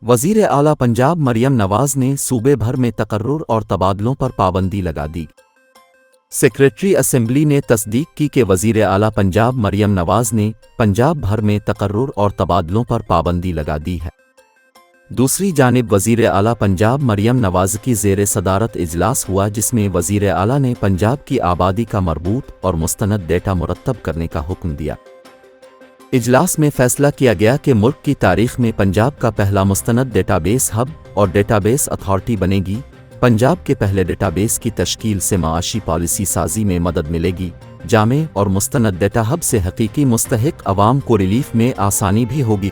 वज़ीर आला पंजाब मरियम नवाज़ ने सूबे भर में तकर्रुर और तबादलों पर पाबंदी लगा दी। सेक्रेटरी असेंबली ने तस्दीक की कि वज़ीर आला पंजाब मरियम नवाज़ ने पंजाब भर में तकर्रुर और तबादलों पर पाबंदी लगा दी है। दूसरी जानिब वज़ीर आला पंजाब मरियम नवाज़ की ज़ेर सदारत इजलास हुआ, जिसमें वज़ीर आला ने पंजाब की आबादी का मरबूत और मुस्तनद डेटा मुरत्तब करने का हुक्म दिया। इजलास में फैसला किया गया कि मुल्क की तारीख में पंजाब का पहला मुस्तनद डेटाबेस हब और डेटाबेस अथॉरिटी बनेगी। पंजाब के पहले डेटाबेस की तश्कील से माशी पॉलिसी साजी में मदद मिलेगी। जामे और मुस्तनद डेटा हब से हकीकी मुस्तहिक अवाम को रिलीफ में आसानी भी होगी।